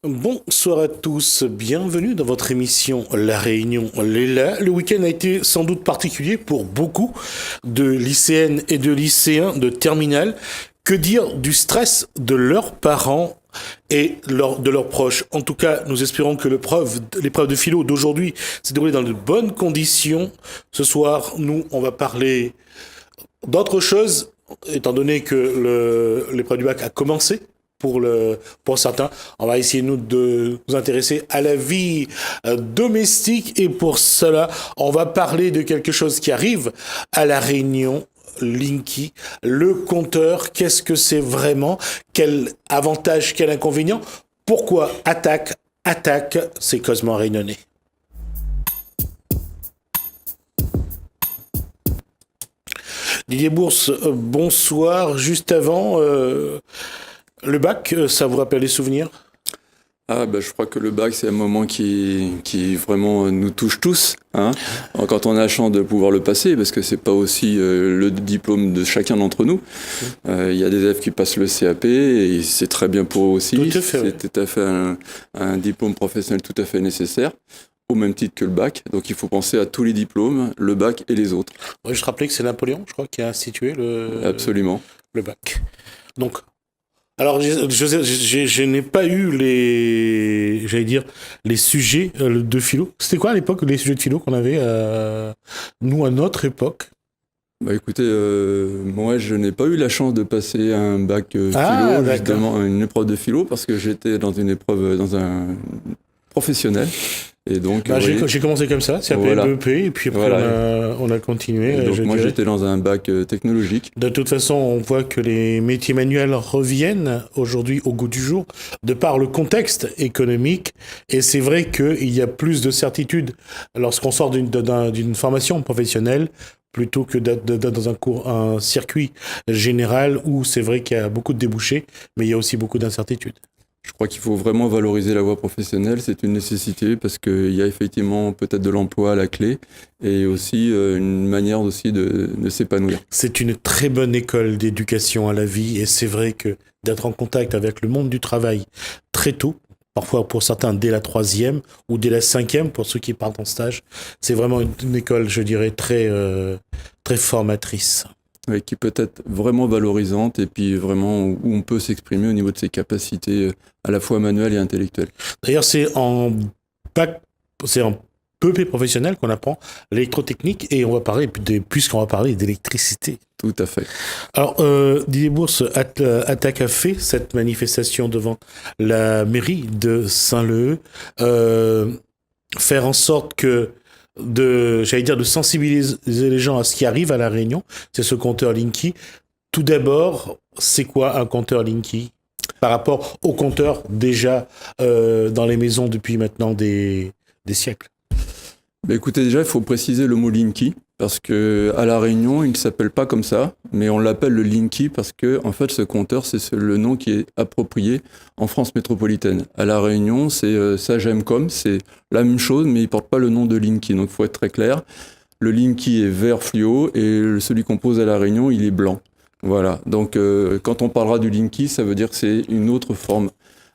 Bonsoir à tous, bienvenue dans votre émission La Réunion Léla. Le week-end a été sans doute particulier pour beaucoup de lycéennes et de lycéens de terminale. Que dire du stress de leurs parents et de leurs proches? En tout cas, nous espérons que l'épreuve de philo d'aujourd'hui s'est déroulée dans de bonnes conditions. Ce soir, nous, on va parler d'autre chose, étant donné que l'épreuve du bac a commencé. Pour certains, on va essayer de nous intéresser à la vie domestique et pour cela, on va parler de quelque chose qui arrive à La Réunion, Linky, le compteur. Qu'est-ce que c'est vraiment? Quel avantage, quel inconvénient? Pourquoi attaque, c'est Cosmo Réunionnais. Didier Bourse, bonsoir. Juste avant, le bac, ça vous rappelle les souvenirs? Je crois que le bac, c'est un moment qui vraiment nous touche tous, hein. Quand on a la chance de pouvoir le passer, parce que c'est pas aussi le diplôme de chacun d'entre nous. Il y a des élèves qui passent le CAP et c'est très bien pour eux aussi. Tout à fait, c'est tout à fait un diplôme professionnel tout à fait nécessaire, au même titre que le bac. Donc il faut penser à tous les diplômes, le bac et les autres. Oui, je te rappelais que c'est Napoléon, je crois, qui a institué Absolument. Le bac. Donc, alors, je n'ai pas eu les sujets de philo. C'était quoi à l'époque les sujets de philo qu'on avait, nous, à notre époque? Écoutez, moi je n'ai pas eu la chance de passer un bac philo, justement, une épreuve de philo, parce que j'étais dans un professionnel. Et donc, j'ai commencé comme ça, c'est appelé BEP, et puis après on a continué. Et donc moi j'étais dans un bac technologique. De toute façon, on voit que les métiers manuels reviennent aujourd'hui au goût du jour, de par le contexte économique, et c'est vrai qu'il y a plus de certitude lorsqu'on sort d'une formation professionnelle, plutôt que d'être dans un circuit général où c'est vrai qu'il y a beaucoup de débouchés, mais il y a aussi beaucoup d'incertitudes. Je crois qu'il faut vraiment valoriser la voie professionnelle, c'est une nécessité parce qu'il y a effectivement peut-être de l'emploi à la clé et aussi une manière aussi de s'épanouir. C'est une très bonne école d'éducation à la vie et c'est vrai que d'être en contact avec le monde du travail très tôt, parfois pour certains dès la 3e ou dès la 5e pour ceux qui partent en stage, c'est vraiment une école, je dirais, très formatrice. Oui, qui peut être vraiment valorisante et puis vraiment où on peut s'exprimer au niveau de ses capacités à la fois manuelles et intellectuelles. D'ailleurs, c'est en BEP professionnel qu'on apprend l'électrotechnique et on va parler, puisqu'on va parler d'électricité. Tout à fait. Alors, Didier Bourse, Attaque a fait cette manifestation devant la mairie de Saint-Leu, faire en sorte de sensibiliser les gens à ce qui arrive à La Réunion, c'est ce compteur Linky. Tout d'abord, c'est quoi un compteur Linky par rapport au compteur déjà dans les maisons depuis maintenant des siècles? Écoutez, déjà, il faut préciser le mot Linky, parce que à La Réunion, il ne s'appelle pas comme ça, mais on l'appelle le Linky parce que, en fait, ce compteur, c'est le nom qui est approprié en France métropolitaine. À La Réunion, c'est Sagemcom, c'est la même chose, mais il ne porte pas le nom de Linky, donc il faut être très clair. Le Linky est vert fluo et celui qu'on pose à La Réunion, il est blanc. Voilà, donc quand on parlera du Linky, ça veut dire que c'est une autre forme.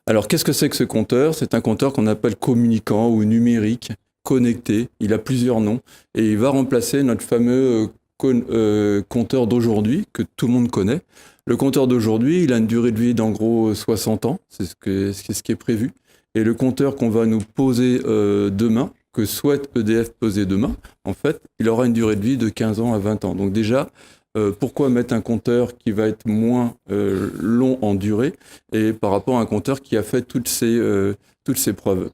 Alors, qu'est-ce que c'est que ce compteur? C'est un compteur qu'on appelle communicant ou numérique, connecté, il a plusieurs noms, et il va remplacer notre fameux compteur d'aujourd'hui, que tout le monde connaît. Le compteur d'aujourd'hui, il a une durée de vie d'en gros 60 ans, c'est ce qui est prévu. Et le compteur qu'on va nous poser demain, que souhaite EDF poser demain, en fait, il aura une durée de vie de 15 ans à 20 ans. Donc déjà, pourquoi mettre un compteur qui va être moins long en durée et par rapport à un compteur qui a fait toutes ces preuves?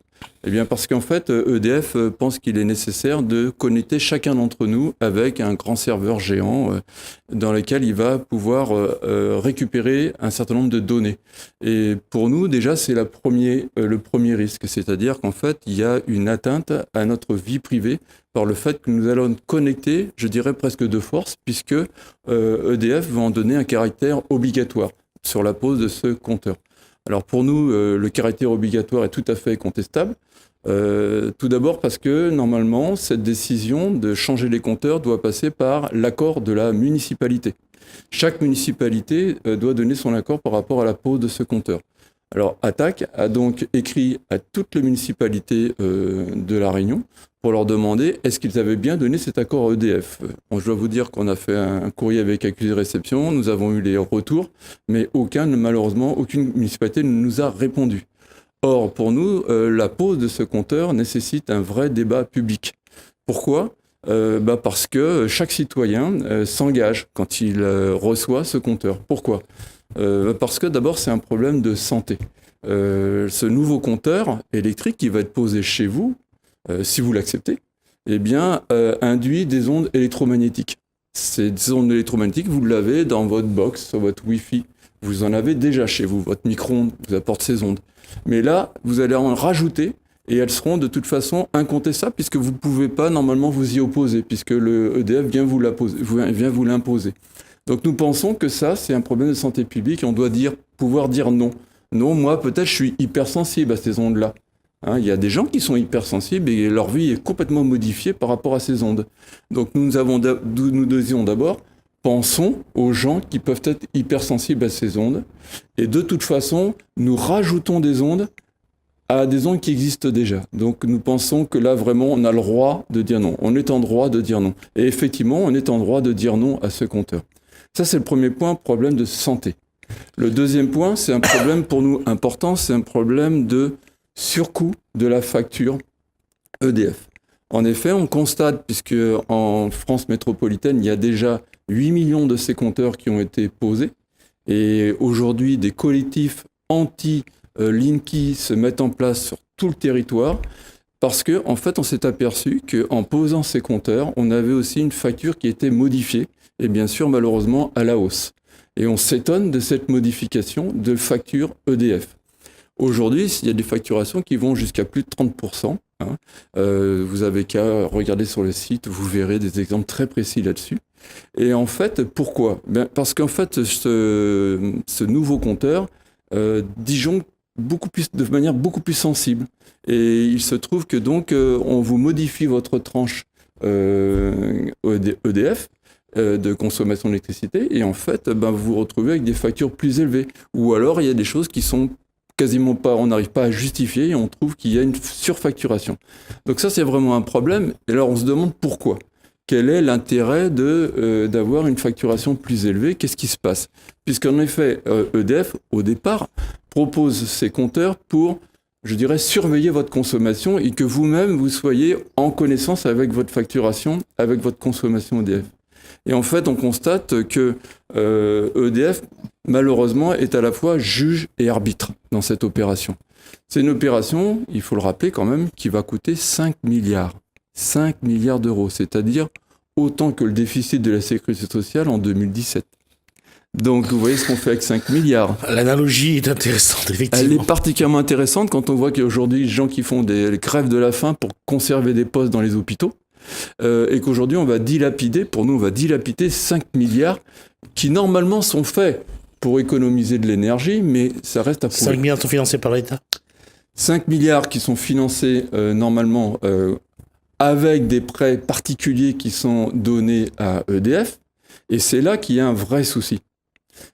Eh bien parce qu'en fait, EDF pense qu'il est nécessaire de connecter chacun d'entre nous avec un grand serveur géant dans lequel il va pouvoir récupérer un certain nombre de données. Et pour nous, déjà, c'est le premier risque, c'est-à-dire qu'en fait, il y a une atteinte à notre vie privée par le fait que nous allons connecter, je dirais presque de force, puisque EDF va en donner un caractère obligatoire sur la pose de ce compteur. Alors pour nous, le caractère obligatoire est tout à fait contestable. Tout d'abord parce que normalement, cette décision de changer les compteurs doit passer par l'accord de la municipalité. Chaque municipalité doit donner son accord par rapport à la pose de ce compteur. Alors, Attaque a donc écrit à toutes les municipalités de La Réunion pour leur demander est-ce qu'ils avaient bien donné cet accord EDF. Je dois vous dire qu'on a fait un courrier avec accusé de réception, nous avons eu les retours, mais malheureusement, aucune municipalité ne nous a répondu. Or, pour nous, la pose de ce compteur nécessite un vrai débat public. Pourquoi ? Parce que chaque citoyen s'engage quand il reçoit ce compteur. Pourquoi ? Parce que d'abord, c'est un problème de santé. Ce nouveau compteur électrique qui va être posé chez vous, si vous l'acceptez, eh bien, induit des ondes électromagnétiques. Ces ondes électromagnétiques, vous l'avez dans votre box, sur votre Wi-Fi. Vous en avez déjà chez vous. Votre micro-ondes vous apporte ces ondes. Mais là, vous allez en rajouter et elles seront de toute façon incontestables puisque vous ne pouvez pas normalement vous y opposer puisque le EDF vient vous l'imposer. Donc nous pensons que ça, c'est un problème de santé publique et on doit pouvoir dire non. Non, moi peut-être je suis hypersensible à ces ondes-là. Il y a des gens qui sont hypersensibles et leur vie est complètement modifiée par rapport à ces ondes. Donc nous disions d'abord, pensons aux gens qui peuvent être hypersensibles à ces ondes. Et de toute façon, nous rajoutons des ondes à des ondes qui existent déjà. Donc nous pensons que là, vraiment, on a le droit de dire non. On est en droit de dire non. Et effectivement, on est en droit de dire non à ce compteur. Ça, c'est le premier point, problème de santé. Le deuxième point, c'est un problème pour nous important, c'est un problème de surcoût de la facture EDF. En effet, on constate, puisque en France métropolitaine, il y a déjà 8 millions de ces compteurs qui ont été posés, et aujourd'hui, des collectifs anti-Linky se mettent en place sur tout le territoire, parce qu'en fait, on s'est aperçu qu'en posant ces compteurs, on avait aussi une facture qui était modifiée, et bien sûr, malheureusement, à la hausse. Et on s'étonne de cette modification de facture EDF. Aujourd'hui, il y a des facturations qui vont jusqu'à plus de 30%. Vous avez qu'à regarder sur le site, vous verrez des exemples très précis là-dessus. Et en fait, pourquoi ? Parce qu'en fait, ce nouveau compteur disjoncte de manière beaucoup plus sensible. Et il se trouve que donc, on vous modifie votre tranche EDF, de consommation d'électricité, et en fait, vous vous retrouvez avec des factures plus élevées. Ou alors, il y a des choses qui sont quasiment pas, on n'arrive pas à justifier et on trouve qu'il y a une surfacturation. Donc ça, c'est vraiment un problème. Et alors, on se demande pourquoi. Quel est l'intérêt d'avoir une facturation plus élevée ? Qu'est-ce qui se passe ? Puisqu'en effet, EDF, au départ, propose ces compteurs pour, je dirais, surveiller votre consommation et que vous-même, vous soyez en connaissance avec votre facturation, avec votre consommation EDF. Et en fait, on constate que EDF, malheureusement, est à la fois juge et arbitre dans cette opération. C'est une opération, il faut le rappeler quand même, qui va coûter 5 milliards. 5 milliards d'euros, c'est-à-dire autant que le déficit de la sécurité sociale en 2017. Donc, vous voyez ce qu'on fait avec 5 milliards. L'analogie est intéressante, effectivement. Elle est particulièrement intéressante quand on voit qu'aujourd'hui, les gens qui font des grèves de la faim pour conserver des postes dans les hôpitaux, et qu'aujourd'hui, on va dilapider 5 milliards qui, normalement, sont faits pour économiser de l'énergie, mais ça reste à prouver. 5 milliards sont financés par l'État ? 5 milliards qui sont financés, normalement, avec des prêts particuliers qui sont donnés à EDF, et c'est là qu'il y a un vrai souci.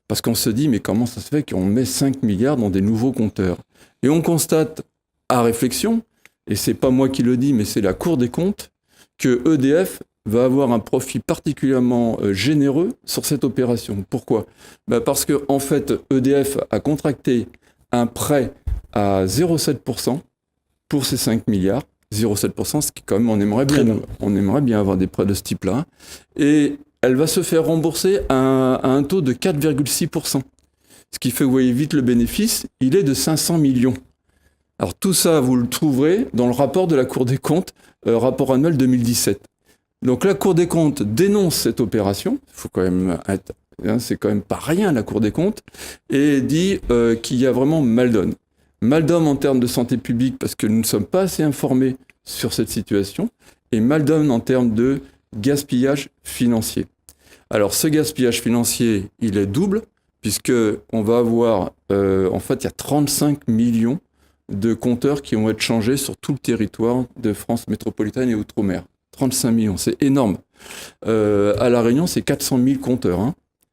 Parce qu'on se dit, mais comment ça se fait qu'on met 5 milliards dans des nouveaux compteurs ? Et on constate, à réflexion, et c'est pas moi qui le dis, mais c'est la Cour des comptes, que EDF va avoir un profit particulièrement généreux sur cette opération. Pourquoi ? Parce que en fait, EDF a contracté un prêt à 0,7% pour ces 5 milliards. 0,7%, ce qui quand même, on aimerait bien avoir des prêts de ce type-là. Et elle va se faire rembourser à un taux de 4,6%. Ce qui fait, vous voyez vite le bénéfice, il est de 500 millions. Alors tout ça, vous le trouverez dans le rapport de la Cour des comptes, rapport annuel 2017. Donc la Cour des comptes dénonce cette opération, faut quand même c'est quand même pas rien la Cour des comptes, et dit qu'il y a vraiment mal donne. Mal donne en termes de santé publique parce que nous ne sommes pas assez informés sur cette situation, et mal donne en termes de gaspillage financier. Alors ce gaspillage financier, il est double, puisque on va avoir, en fait, il y a 35 millions de compteurs qui vont être changés sur tout le territoire de France métropolitaine et Outre-mer. 35 millions, c'est énorme. À La Réunion, c'est 400 000 compteurs.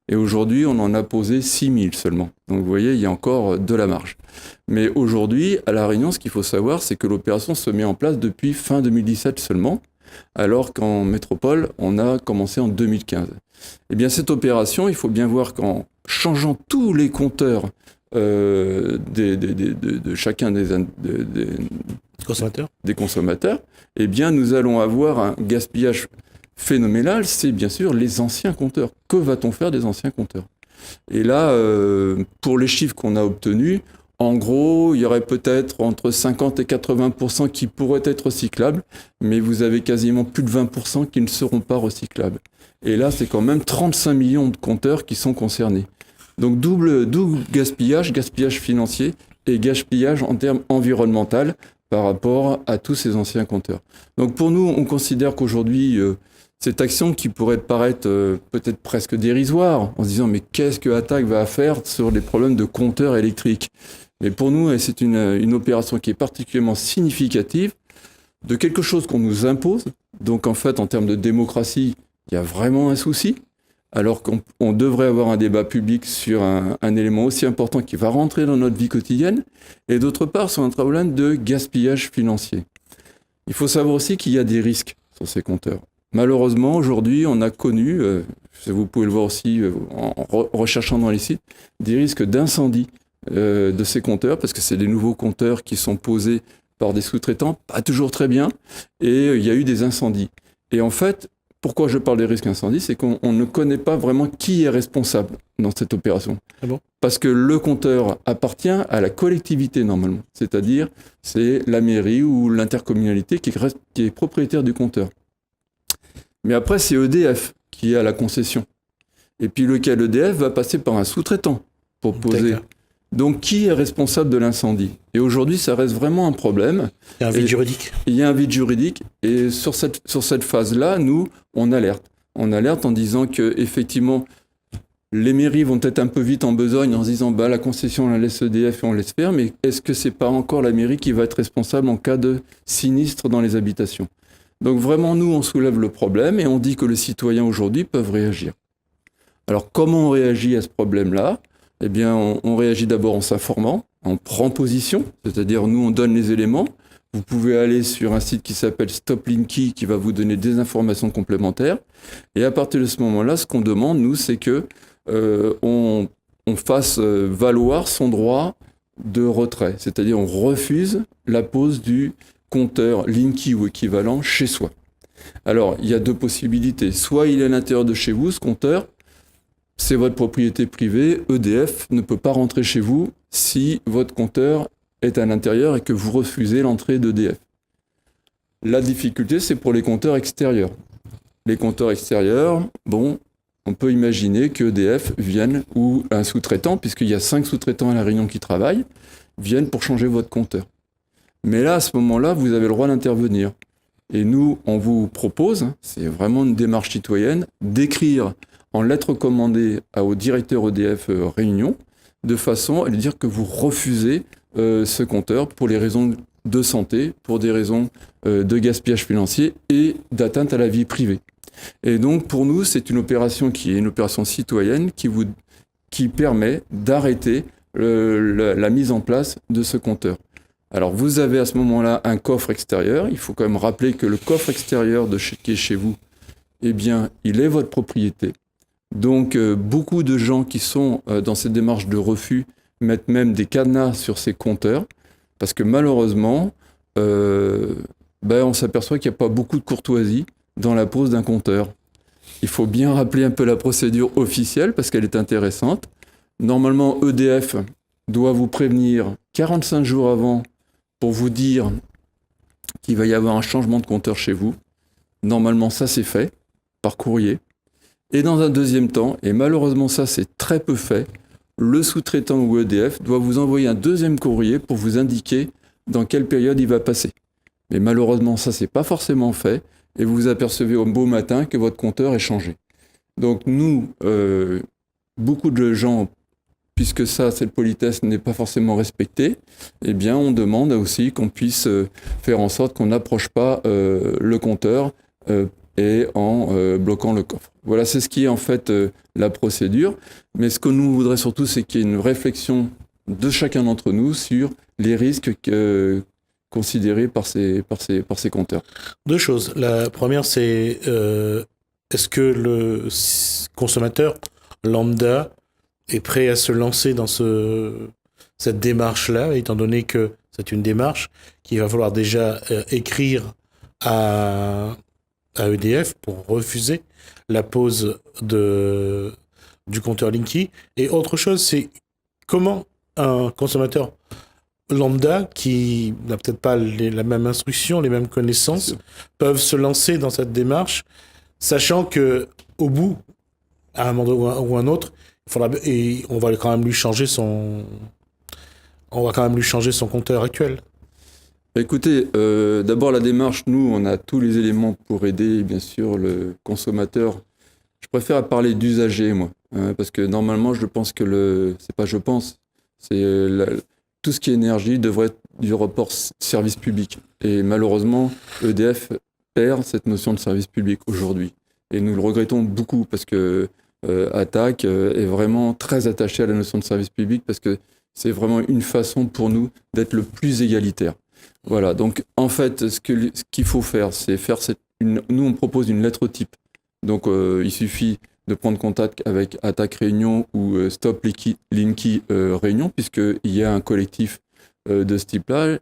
Et aujourd'hui, on en a posé 6000 seulement. Donc vous voyez, il y a encore de la marge. Mais aujourd'hui, à La Réunion, ce qu'il faut savoir, c'est que l'opération se met en place depuis fin 2017 seulement, alors qu'en métropole, on a commencé en 2015. Eh bien, cette opération, il faut bien voir qu'en changeant tous les compteurs de chacun des consommateurs, eh bien, nous allons avoir un gaspillage phénoménal, c'est bien sûr les anciens compteurs. Que va-t-on faire des anciens compteurs ? Et là, pour les chiffres qu'on a obtenus, en gros, il y aurait peut-être entre 50 et 80% qui pourraient être recyclables, mais vous avez quasiment plus de 20% qui ne seront pas recyclables. Et là, c'est quand même 35 millions de compteurs qui sont concernés. Donc double gaspillage financier et gaspillage en termes environnementaux par rapport à tous ces anciens compteurs. Donc pour nous, on considère qu'aujourd'hui, cette action qui pourrait paraître peut-être presque dérisoire, en se disant mais qu'est-ce que Attac va faire sur les problèmes de compteurs électriques ? Mais pour nous, c'est une opération qui est particulièrement significative de quelque chose qu'on nous impose. Donc en fait, en termes de démocratie, il y a vraiment un souci. Alors qu'on devrait avoir un débat public sur un élément aussi important qui va rentrer dans notre vie quotidienne, et d'autre part sur un problème de gaspillage financier. Il faut savoir aussi qu'il y a des risques sur ces compteurs. Malheureusement, aujourd'hui, on a connu, vous pouvez le voir aussi en recherchant dans les sites, des risques d'incendie de ces compteurs, parce que c'est des nouveaux compteurs qui sont posés par des sous-traitants, pas toujours très bien, et il y a eu des incendies. Et en fait, pourquoi je parle des risques incendies, c'est qu'on ne connaît pas vraiment qui est responsable dans cette opération. Ah bon ? Parce que le compteur appartient à la collectivité normalement, c'est-à-dire c'est la mairie ou l'intercommunalité qui est propriétaire du compteur. Mais après, c'est EDF qui a la concession. Et puis lequel EDF va passer par un sous-traitant pour poser. D'accord. Donc, qui est responsable de l'incendie ? Et aujourd'hui, ça reste vraiment un problème. Il y a un vide juridique. Il y a un vide juridique. Et sur cette phase-là, nous, on alerte. On alerte en disant que effectivement, les mairies vont peut-être un peu vite en besogne en se disant la concession, on la laisse EDF et on laisse faire. Mais est-ce que c'est pas encore la mairie qui va être responsable en cas de sinistre dans les habitations ? Donc vraiment, nous, on soulève le problème et on dit que les citoyens aujourd'hui peuvent réagir. Alors, comment on réagit à ce problème-là ? Eh bien, on réagit d'abord en s'informant, on prend position, c'est-à-dire nous, on donne les éléments. Vous pouvez aller sur un site qui s'appelle Stop Linky qui va vous donner des informations complémentaires. Et à partir de ce moment-là, ce qu'on demande, nous, c'est que on fasse valoir son droit de retrait. C'est-à-dire, on refuse la pose du compteur Linky ou équivalent chez soi. Alors, il y a deux possibilités. Soit il est à l'intérieur de chez vous, ce compteur, c'est votre propriété privée, EDF ne peut pas rentrer chez vous si votre compteur est à l'intérieur et que vous refusez l'entrée d'EDF. La difficulté, c'est pour les compteurs extérieurs. Les compteurs extérieurs, on peut imaginer que EDF vienne, ou un sous-traitant, puisqu'il y a 5 sous-traitants à La Réunion qui travaillent, viennent pour changer votre compteur. Mais là, à ce moment-là, vous avez le droit d'intervenir. Et nous, on vous propose, c'est vraiment une démarche citoyenne, d'écrire en lettre commandée au directeur EDF Réunion, de façon à lui dire que vous refusez ce compteur pour les raisons de santé, pour des raisons de gaspillage financier et d'atteinte à la vie privée. Et donc, pour nous, c'est une opération qui est une opération citoyenne qui permet d'arrêter la mise en place de ce compteur. Alors, vous avez à ce moment-là un coffre extérieur. Il faut quand même rappeler que le coffre extérieur qui est chez vous, eh bien, il est votre propriété. Donc, beaucoup de gens qui sont dans cette démarche de refus mettent même des cadenas sur ces compteurs, parce que malheureusement, on s'aperçoit qu'il n'y a pas beaucoup de courtoisie dans la pose d'un compteur. Il faut bien rappeler un peu la procédure officielle, parce qu'elle est intéressante. Normalement, EDF doit vous prévenir 45 jours avant pour vous dire qu'il va y avoir un changement de compteur chez vous. Normalement, ça c'est fait par courrier. Et dans un deuxième temps, et malheureusement ça c'est très peu fait, le sous-traitant ou EDF doit vous envoyer un deuxième courrier pour vous indiquer dans quelle période il va passer. Mais malheureusement ça c'est pas forcément fait, et vous vous apercevez au beau matin que votre compteur est changé. Donc nous, beaucoup de gens, puisque ça, cette politesse n'est pas forcément respectée, eh bien on demande aussi qu'on puisse faire en sorte qu'on n'approche pas le compteur et en bloquant le coffre. Voilà, c'est ce qui est en fait la procédure. Mais ce que nous voudrions surtout, c'est qu'il y ait une réflexion de chacun d'entre nous sur les risques considérés par ces compteurs. Deux choses. La première, c'est est-ce que le consommateur lambda est prêt à se lancer dans cette démarche-là, étant donné que c'est une démarche qu'il va falloir déjà écrire à EDF pour refuser la pose du compteur Linky. Et autre chose, c'est comment un consommateur lambda qui n'a peut-être pas la même instruction, les mêmes connaissances, peuvent se lancer dans cette démarche, sachant que au bout, à un moment ou un autre, on va quand même lui changer son compteur actuel. Écoutez, d'abord la démarche, nous, on a tous les éléments pour aider, bien sûr, le consommateur. Je préfère parler d'usager, moi, parce que normalement, je pense que tout ce qui est énergie devrait être du rapport service public. Et malheureusement, EDF perd cette notion de service public aujourd'hui. Et nous le regrettons beaucoup parce que Attac est vraiment très attaché à la notion de service public parce que c'est vraiment une façon pour nous d'être le plus égalitaire. Voilà, donc en fait, ce qu'il faut faire, c'est nous on propose une lettre type. Donc il suffit de prendre contact avec Attac Réunion ou Stop Linky Réunion, puisqu'il y a un collectif de ce type-là.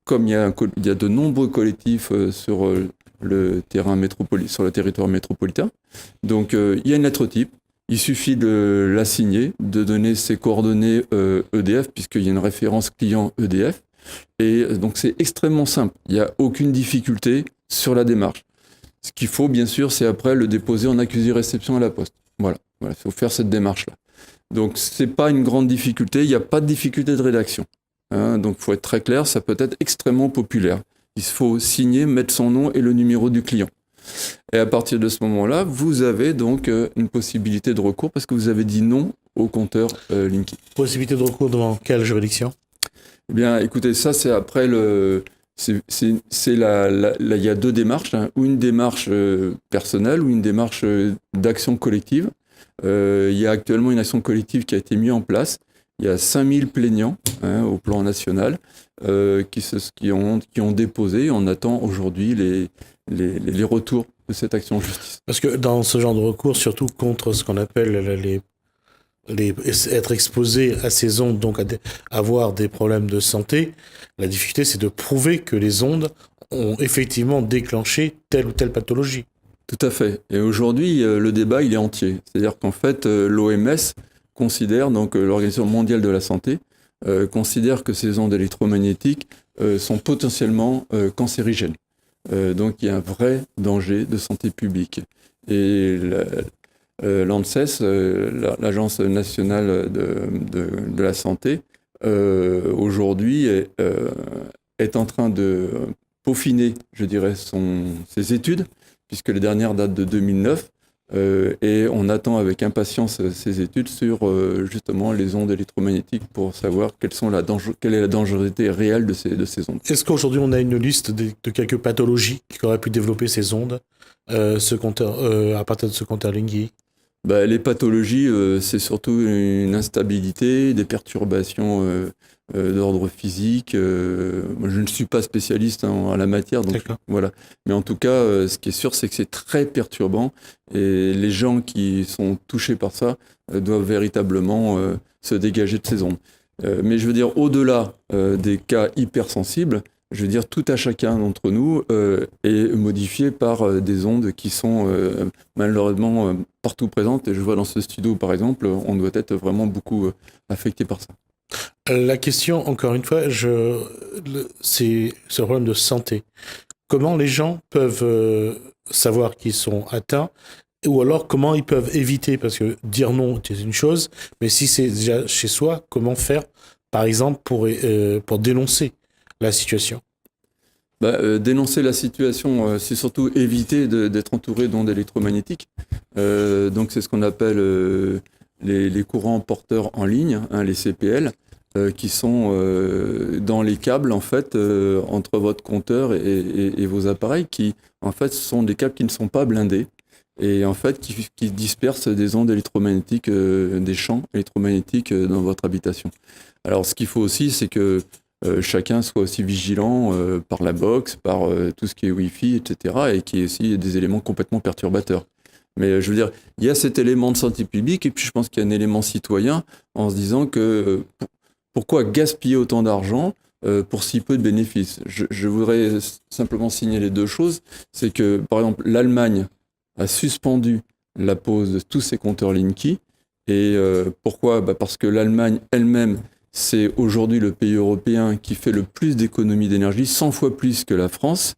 Comme il y a de nombreux collectifs sur le territoire métropolitain. Donc il y a une lettre type. Il suffit de la signer, de donner ses coordonnées EDF, puisqu'il y a une référence client EDF. Et donc c'est extrêmement simple. Il n'y a aucune difficulté sur la démarche. Ce qu'il faut, bien sûr, c'est après le déposer en accusé-réception à la poste. Voilà, il faut faire cette démarche-là. Donc c'est pas une grande difficulté, il n'y a pas de difficulté de rédaction. Donc il faut être très clair, ça peut être extrêmement populaire. Il faut signer, mettre son nom et le numéro du client. Et à partir de ce moment-là, vous avez donc une possibilité de recours parce que vous avez dit non au compteur Linky. Possibilité de recours devant quelle juridiction ? Eh bien, écoutez, ça, c'est après il y a deux démarches, ou une démarche personnelle ou une démarche d'action collective. Il y a actuellement une action collective qui a été mise en place. Il y a 5000 plaignants au plan national qui ont déposé. On attend aujourd'hui les retours de cette action en justice. Parce que dans ce genre de recours, surtout contre ce qu'on appelle être exposé à ces ondes, donc avoir des problèmes de santé, la difficulté c'est de prouver que les ondes ont effectivement déclenché telle ou telle pathologie. Tout à fait. Et aujourd'hui, le débat il est entier. C'est-à-dire qu'en fait, l'OMS considère, donc l'Organisation mondiale de la santé, considère que ces ondes électromagnétiques sont potentiellement cancérigènes. Donc il y a un vrai danger de santé publique. Et l'ANSES, l'Agence nationale de la santé, aujourd'hui est en train de peaufiner, je dirais, ses études, puisque les dernières datent de 2009, et on attend avec impatience ces études sur justement les ondes électromagnétiques pour savoir quelle est la dangerosité réelle de ces ondes. Est-ce qu'aujourd'hui on a une liste de quelques pathologies qui auraient pu développer ces ondes à partir de ce compteur Linky ? Les pathologies, c'est surtout une instabilité, des perturbations d'ordre physique. Moi, je ne suis pas spécialiste à la matière, donc voilà. Mais en tout cas, ce qui est sûr, c'est que c'est très perturbant et les gens qui sont touchés par ça doivent véritablement se dégager de ces ondes. Mais je veux dire, au-delà des cas hypersensibles, je veux dire, tout à chacun d'entre nous est modifié par des ondes qui sont malheureusement partout présentes. Et je vois dans ce studio, par exemple, on doit être vraiment beaucoup affecté par ça. La question, encore une fois, c'est le problème de santé. Comment les gens peuvent savoir qu'ils sont atteints ou alors comment ils peuvent éviter ? Parce que dire non, c'est une chose, mais si c'est déjà chez soi, comment faire, par exemple, pour dénoncer la situation ? Dénoncer la situation, c'est surtout éviter d'être entouré d'ondes électromagnétiques. Donc c'est ce qu'on appelle les courants porteurs en ligne, les CPL. qui sont dans les câbles en fait entre votre compteur et vos appareils qui en fait sont des câbles qui ne sont pas blindés et en fait qui dispersent des ondes électromagnétiques, des champs électromagnétiques dans votre habitation. Alors ce qu'il faut aussi c'est que chacun soit aussi vigilant par la box, par tout ce qui est Wi-Fi, etc. et qu'il y ait aussi des éléments complètement perturbateurs. Mais je veux dire, il y a cet élément de santé publique et puis je pense qu'il y a un élément citoyen en se disant que pourquoi gaspiller autant d'argent pour si peu de bénéfices ? Je voudrais simplement signaler deux choses. C'est que, par exemple, l'Allemagne a suspendu la pose de tous ses compteurs Linky. Et pourquoi ? Parce que l'Allemagne elle-même, c'est aujourd'hui le pays européen qui fait le plus d'économies d'énergie, 100 fois plus que la France.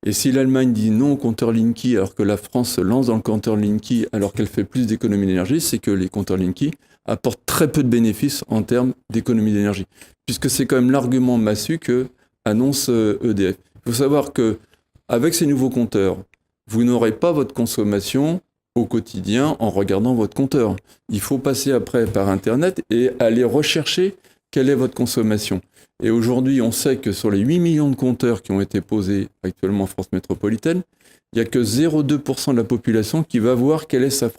Et si l'Allemagne dit non au compteur Linky alors que la France se lance dans le compteur Linky alors qu'elle fait plus d'économies d'énergie, c'est que les compteurs Linky apportent très peu de bénéfices en termes d'économie d'énergie. Puisque c'est quand même l'argument massu que annonce EDF. Il faut savoir que avec ces nouveaux compteurs, vous n'aurez pas votre consommation au quotidien en regardant votre compteur. Il faut passer après par Internet et aller rechercher quelle est votre consommation. Et aujourd'hui, on sait que sur les 8 millions de compteurs qui ont été posés actuellement en France métropolitaine, il n'y a que 0,2% de la population qui va voir quelle est sa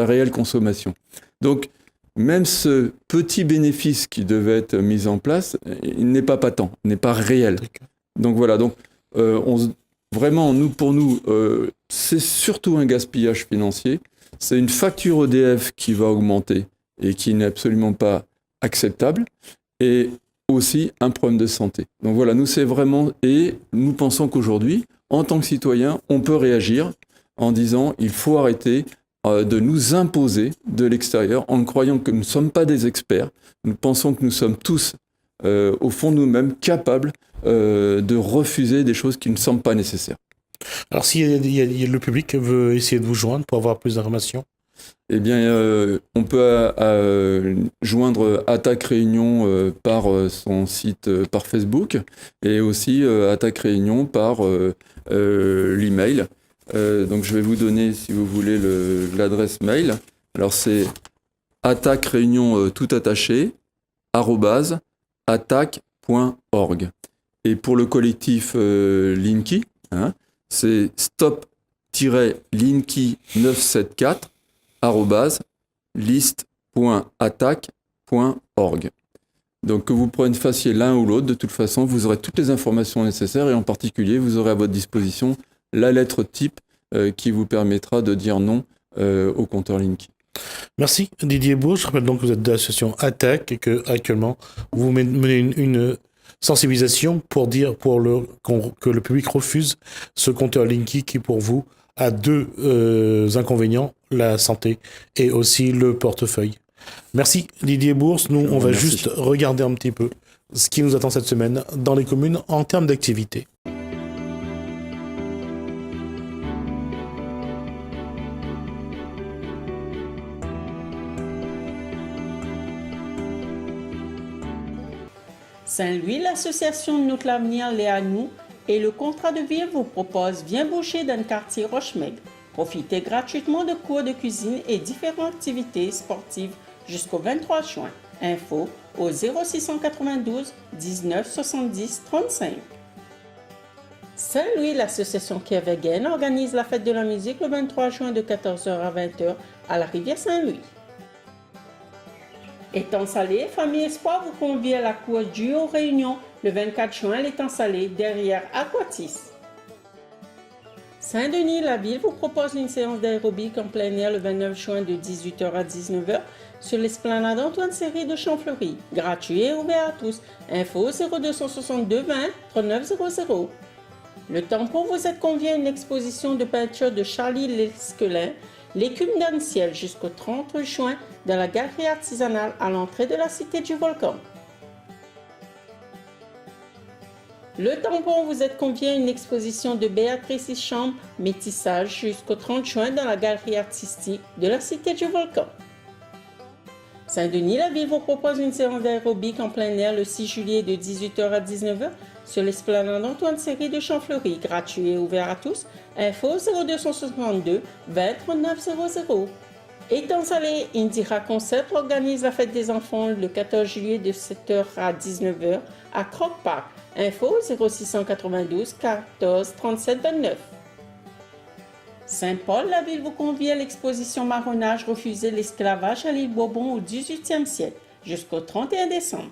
réelle consommation. Donc, même ce petit bénéfice qui devait être mis en place, il n'est pas patent, n'est pas réel. Donc voilà, donc, vraiment, pour nous, c'est surtout un gaspillage financier. C'est une facture EDF qui va augmenter et qui n'est absolument pas acceptable. Et aussi un problème de santé. Donc voilà, nous c'est vraiment, et nous pensons qu'aujourd'hui, en tant que citoyens, on peut réagir en disant il faut arrêter de nous imposer de l'extérieur en croyant que nous ne sommes pas des experts. Nous pensons que nous sommes tous, au fond de nous-mêmes, capables de refuser des choses qui ne semblent pas nécessaires. Alors si le public veut essayer de vous joindre pour avoir plus d'informations, eh bien, on peut joindre Attaque Réunion par son site, par Facebook, et aussi Attaque Réunion par l'email. Donc, je vais vous donner, si vous voulez, l'adresse mail. Alors, c'est attaque réunion tout attaché, @attaque.org. Et pour le collectif Linky, c'est stop-linky974 @list.attaque.org. Donc que vous fassiez l'un ou l'autre, de toute façon, vous aurez toutes les informations nécessaires et en particulier, vous aurez à votre disposition la lettre type qui vous permettra de dire non au compteur Linky. Merci Didier Bourg. Je rappelle donc que vous êtes de l'association Attaque et que actuellement vous menez une sensibilisation pour dire que le public refuse ce compteur Linky qui pour vous a deux inconvénients, la santé et aussi le portefeuille. Merci Didier Bourse. Nous, on va juste regarder un petit peu ce qui nous attend cette semaine dans les communes en termes d'activité. Saint-Louis, l'association Notre l'Avenir, l'est à nous et le contrat de ville vous propose Viens bouger dans le quartier Rochemaigre. Profitez gratuitement de cours de cuisine et différentes activités sportives jusqu'au 23 juin. Info au 0692 19 70 35. Saint-Louis, l'association Kervegen organise la fête de la musique le 23 juin de 14h à 20h à la rivière Saint-Louis. Étang Salé, Famille Espoir vous convie à la cour du aux Réunions le 24 juin, l'étang Salé, derrière Aquatis. Saint-Denis, la ville vous propose une séance d'aérobic en plein air le 29 juin de 18h à 19h sur l'esplanade Antoine Seri de Champfleury. Gratuit et ouvert à tous. Info 0262 20 39 00. Le tampon vous êtes convié à une exposition de peinture de Charlie Lesquelin, l'écume dans le ciel jusqu'au 30 juin dans la galerie artisanale à l'entrée de la cité du volcan. Le tampon vous êtes convié à une exposition de Béatrice Hicham, métissage jusqu'au 30 juin dans la galerie artistique de la cité du volcan. Saint-Denis, la ville vous propose une séance d'aérobic en plein air le 6 juillet de 18h à 19h sur l'esplanade Antoine Seri de Champfleury, gratuit et ouvert à tous. Info 0262 20 39 00. Étant Salé, Indira Concept organise la fête des enfants le 14 juillet de 7h à 19h à Croc Park. Info 0692 14 37 29. Saint-Paul, la ville vous convie à l'exposition Marronnage, refuser l'esclavage à l'île Bourbon au XVIIIe siècle jusqu'au 31 décembre.